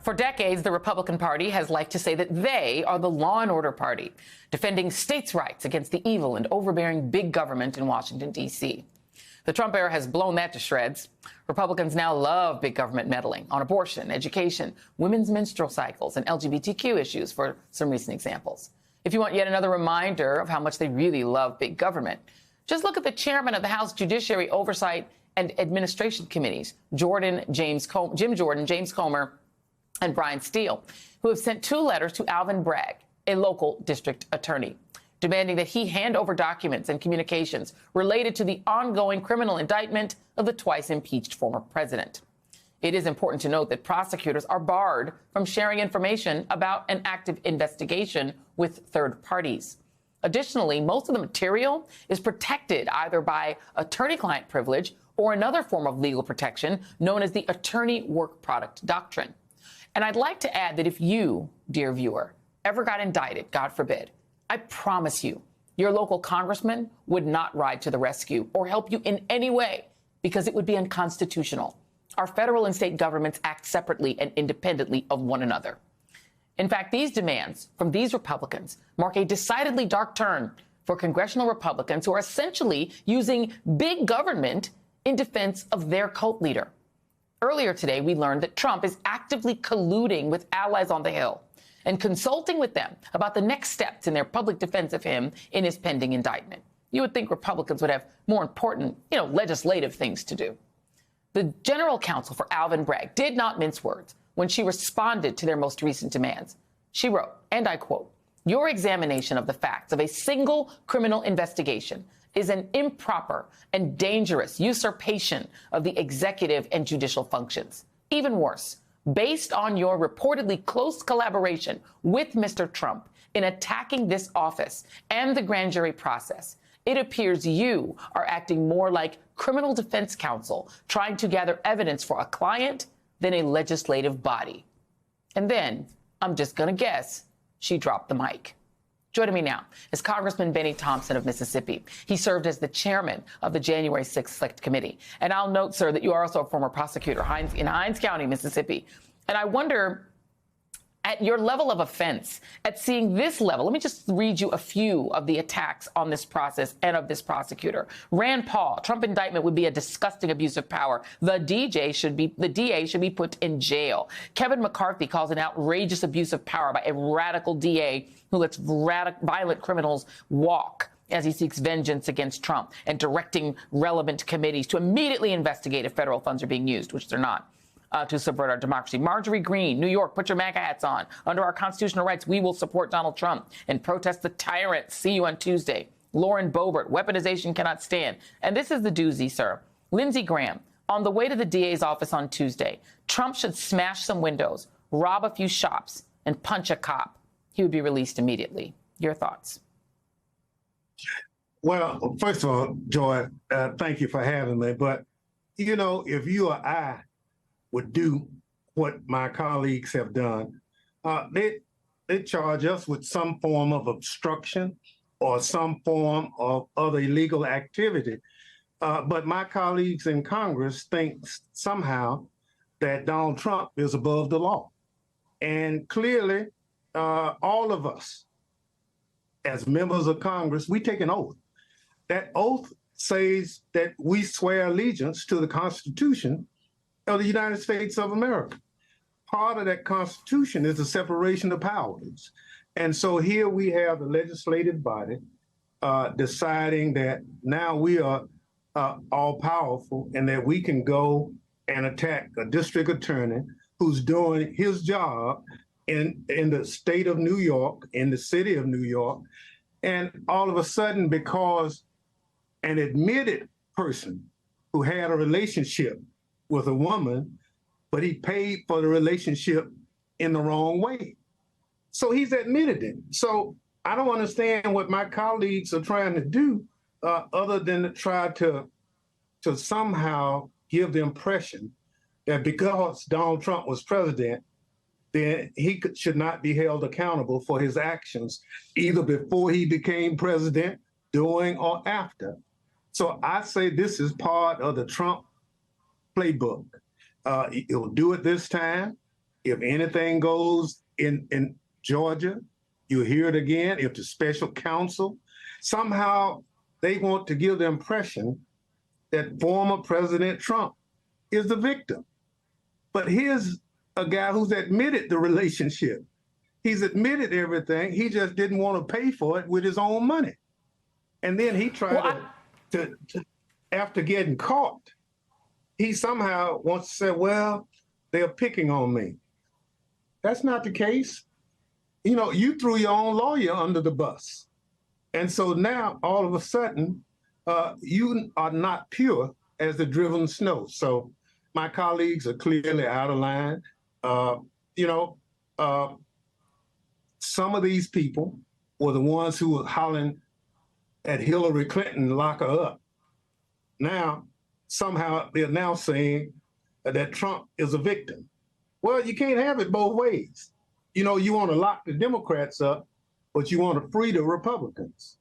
For decades, the Republican Party has liked to say that they are the law and order party, defending states' rights against the evil and overbearing big government in Washington, D.C. The Trump era has blown that to shreds. Republicans now love big government meddling on abortion, education, women's menstrual cycles, and LGBTQ issues, for some recent examples. If you want yet another reminder of how much they really love big government, just look at the chairman of the House Judiciary Oversight and Administration Committees, Jim Jordan, James Comer, and Brian Steele, who have sent 2 letters to Alvin Bragg, a local district attorney, demanding that he hand over documents and communications related to the ongoing criminal indictment of the twice impeached former president. It is important to note that prosecutors are barred from sharing information about an active investigation with third parties. Additionally, most of the material is protected either by attorney-client privilege or another form of legal protection known as the attorney work product doctrine. And I'd like to add that if you, dear viewer, ever got indicted, God forbid, I promise you, your local congressman would not ride to the rescue or help you in any way because it would be unconstitutional. Our federal and state governments act separately and independently of one another. In fact, these demands from these Republicans mark a decidedly dark turn for congressional Republicans who are essentially using big government in defense of their cult leader. Earlier today, we learned that Trump is actively colluding with allies on the Hill and consulting with them about the next steps in their public defense of him in his pending indictment. You would think Republicans would have more important, legislative things to do. The general counsel for Alvin Bragg did not mince words when she responded to their most recent demands. She wrote, and I quote, "Your examination of the facts of a single criminal investigation is an improper and dangerous usurpation of the executive and judicial functions. Even worse, based on your reportedly close collaboration with Mr. Trump in attacking this office and the grand jury process, it appears you are acting more like criminal defense counsel trying to gather evidence for a client than a legislative body." And then, I'm just going to guess, she dropped the mic. Joining me now is Congressman Benny Thompson of Mississippi. He served as the chairman of the January 6th Select Committee. And I'll note, sir, that you are also a former prosecutor in Hinds County, Mississippi. And I wonder, at your level of offense, at seeing this level, let me just read you a few of the attacks on this process and of this prosecutor. Rand Paul, Trump indictment would be a disgusting abuse of power. The DA should be put in jail. Kevin McCarthy calls an outrageous abuse of power by a radical DA who lets violent criminals walk as he seeks vengeance against Trump and directing relevant committees to immediately investigate if federal funds are being used, which they're not. To subvert our democracy. Marjorie Greene, New York, put your MAGA hats on. Under our constitutional rights, we will support Donald Trump and protest the tyrant. See you on Tuesday. Lauren Boebert, weaponization cannot stand. And this is the doozy, sir. Lindsey Graham, on the way to the DA's office on Tuesday, Trump should smash some windows, rob a few shops, and punch a cop. He would be released immediately. Your thoughts? Well, first of all, Joy, thank you for having me. But, if you or I would do what my colleagues have done, they charge us with some form of obstruction or some form of other illegal activity. But my colleagues in Congress think somehow that Donald Trump is above the law. And clearly, all of us, as members of Congress, we take an oath. That oath says that we swear allegiance to the Constitution of the United States of America. Part of that Constitution is the separation of powers. And so here we have the legislative body deciding that now we are all powerful and that we can go and attack a district attorney who's doing his job in the state of New York, in the city of New York. And all of a sudden, because an admitted person who had a relationship with a woman, but he paid for the relationship in the wrong way. So he's admitted it. So I don't understand what my colleagues are trying to do other than to try to somehow give the impression that because Donald Trump was president, then he should not be held accountable for his actions, either before he became president, during, or after. So I say this is part of the Trump playbook. He'll do it this time. If anything goes in Georgia, you'll hear it again. If the special counsel, somehow they want to give the impression that former President Trump is the victim. But here's a guy who's admitted the relationship. He's admitted everything. He just didn't want to pay for it with his own money. And then he tried to after getting caught, he somehow wants to say, well, they're picking on me. That's not the case. You know, you threw your own lawyer under the bus. And so now all of a sudden, you are not pure as the driven snow. So my colleagues are clearly out of line. Some of these people were the ones who were hollering at Hillary Clinton, lock her up. Now, somehow they're now saying that Trump is a victim. Well, you can't have it both ways. You know, you want to lock the Democrats up, but you want to free the Republicans.